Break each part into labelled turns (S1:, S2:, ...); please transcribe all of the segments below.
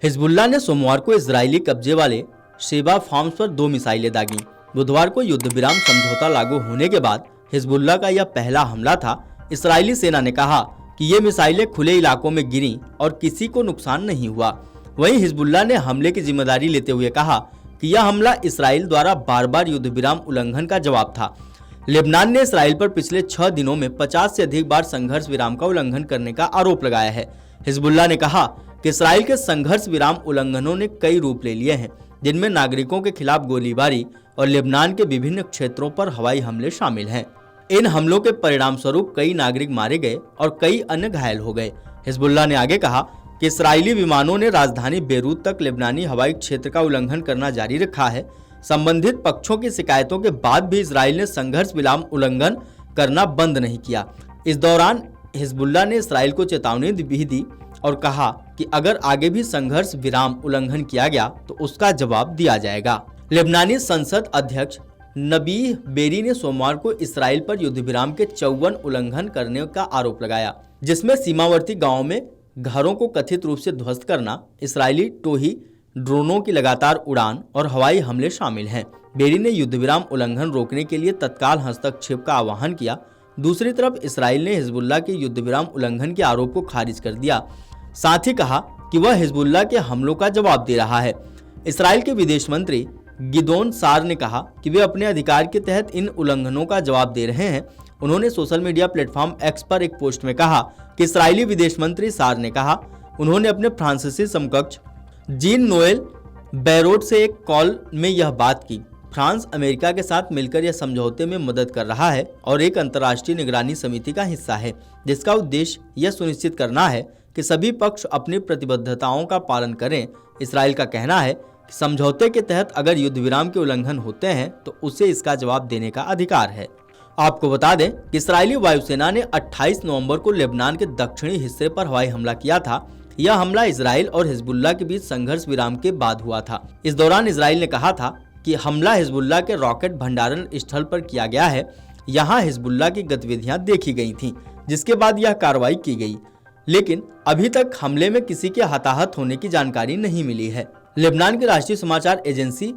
S1: Hezbollah ने सोमवार को इजरायली कब्जे वाले शेबा फार्म्स पर 2 मिसाइलें दागी। बुधवार को युद्ध विराम समझौता लागू होने के बाद हिजबुल्लाह का यह पहला हमला था। इजरायली सेना ने कहा कि ये मिसाइलें खुले इलाकों में गिरी और किसी को नुकसान नहीं हुआ। वहीं हिजबुल्लाह ने हमले की जिम्मेदारी लेते हुए कहा कि यह हमला इसराइल द्वारा बार बार युद्ध विराम उल्लंघन का जवाब था। लेबनान ने इसराइल पर पिछले 6 दिनों में 50 से अधिक बार संघर्ष विराम का उल्लंघन करने का आरोप लगाया है। हिजबुल्लाह ने कहा कि इसराइल के संघर्ष विराम उल्लंघनों ने कई रूप ले लिए हैं, जिनमें नागरिकों के खिलाफ गोलीबारी और लेबनान के विभिन्न क्षेत्रों पर हवाई हमले शामिल हैं। इन हमलों के परिणाम स्वरूप कई नागरिक मारे गए और कई अन्य घायल हो गए। हिजबुल्लाह ने आगे कहा कि इसराइली विमानों ने राजधानी बेरूत तक लेबनानी हवाई क्षेत्र का उल्लंघन करना जारी रखा है। संबंधित पक्षों की शिकायतों के बाद भी इसराइल ने संघर्ष विराम उल्लंघन करना बंद नहीं किया। इस दौरान हिजबुल्लाह ने इसराइल को चेतावनी भी दी और कहा कि अगर आगे भी संघर्ष विराम उल्लंघन किया गया तो उसका जवाब दिया जाएगा। लेबनानी संसद अध्यक्ष नबीह बेरी ने सोमवार को इसराइल पर युद्ध विराम के 54 उल्लंघन करने का आरोप लगाया, जिसमें सीमावर्ती गांवों में घरों को कथित रूप से ध्वस्त करना, इसराइली टोही ड्रोनों की लगातार उड़ान और हवाई हमले शामिल हैं। बेरी ने युद्ध विराम उल्लंघन रोकने के लिए तत्काल हस्तक्षेप का आह्वान किया। दूसरी तरफ इसराइल ने हिजबुल्लाह के युद्ध विराम उल्लंघन के आरोप को खारिज कर दिया। साथ ही कहा कि वह हिजबुल्लाह के हमलों का जवाब दे रहा है। इसराइल के विदेश मंत्री गिदोन सार ने कहा कि वे अपने अधिकार के तहत इन उल्लंघनों का जवाब दे रहे हैं। उन्होंने सोशल मीडिया प्लेटफॉर्म एक्स पर एक पोस्ट में कहा कि इसराइली विदेश मंत्री सार ने कहा उन्होंने अपने फ्रांसीसी समकक्ष जीन नोएल बैरोट से एक कॉल में यह बात की। फ्रांस अमेरिका के साथ मिलकर यह समझौते में मदद कर रहा है और एक अंतर्राष्ट्रीय निगरानी समिति का हिस्सा है, जिसका उद्देश्य यह सुनिश्चित करना है कि सभी पक्ष अपनी प्रतिबद्धताओं का पालन करें। इसराइल का कहना है कि समझौते के तहत अगर युद्ध विराम के उल्लंघन होते हैं तो उसे इसका जवाब देने का अधिकार है। आपको बता दें कि इसराइली वायुसेना ने 28 नवंबर को लेबनान के दक्षिणी हिस्से पर हवाई हमला किया था। यह हमला इसराइल और हिजबुल्लाह के बीच संघर्ष विराम के बाद हुआ था। इस दौरान इसराइल ने कहा था कि हमला हिजबुल्लाह के रॉकेट भंडारण स्थल पर किया गया है। यहाँ हिजबुल्लाह की गतिविधियां देखी गई थीं, जिसके बाद यह कार्रवाई की गई, लेकिन अभी तक हमले में किसी के हताहत होने की जानकारी नहीं मिली है। लेबनान की राष्ट्रीय समाचार एजेंसी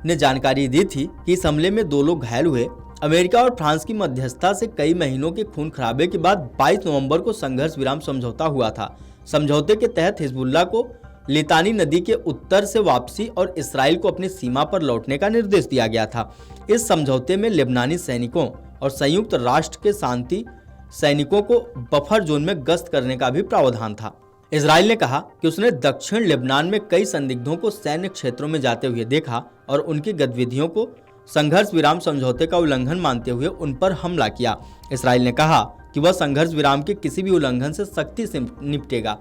S1: ने जानकारी दी थी कि इस हमले में 2 लोग घायल हुए। अमेरिका और फ्रांस की मध्यस्थता से कई महीनों के खून खराबे के बाद 22 नवंबर को संघर्ष विराम समझौता हुआ था। समझौते के तहत हिजबुल्लाह को लितानी नदी के उत्तर से वापसी और इसराइल को अपनी सीमा पर लौटने का निर्देश दिया गया था। इस समझौते में लेबनानी सैनिकों और संयुक्त राष्ट्र के शांति सैनिकों को बफर जोन में गश्त करने का भी प्रावधान था। इसराइल ने कहा कि उसने दक्षिण लेबनान में कई संदिग्धों को सैन्य क्षेत्रों में जाते हुए देखा और उनकी गतिविधियों को संघर्ष विराम समझौते का उल्लंघन मानते हुए उन पर हमला किया। इसराइल ने कहा कि वह संघर्ष विराम के किसी भी उल्लंघन से सख्ती से निपटेगा।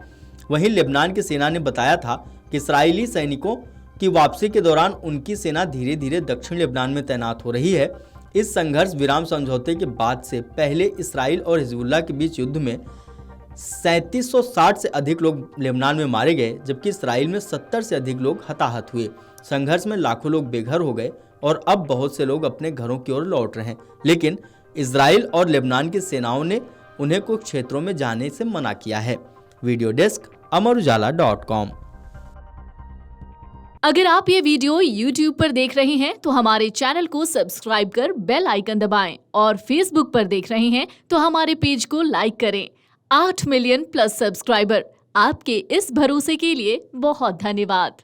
S1: वहीं लेबनान की सेना ने बताया था कि इसराइली सैनिकों की वापसी के दौरान उनकी सेना धीरे धीरे दक्षिण लेबनान में तैनात हो रही है। इस संघर्ष विराम समझौते के बाद से पहले इसराइल और हिजबुल्लाह के बीच युद्ध में 3760 से अधिक लोग लेबनान में मारे गए, जबकि इसराइल में 70 से अधिक लोग हताहत हुए। संघर्ष में लाखों लोग बेघर हो गए और अब बहुत से लोग अपने घरों की ओर लौट रहे हैं, लेकिन इसराइल और लेबनान की सेनाओं ने उन्हें कुछ क्षेत्रों में जाने से मना किया है। वीडियो डेस्क अमरउजाला.com।
S2: अगर आप ये वीडियो YouTube पर देख रहे हैं तो हमारे चैनल को सब्सक्राइब कर बेल आइकन दबाएं और Facebook पर देख रहे हैं तो हमारे पेज को लाइक करें। 8 मिलियन प्लस सब्सक्राइबर, आपके इस भरोसे के लिए बहुत धन्यवाद।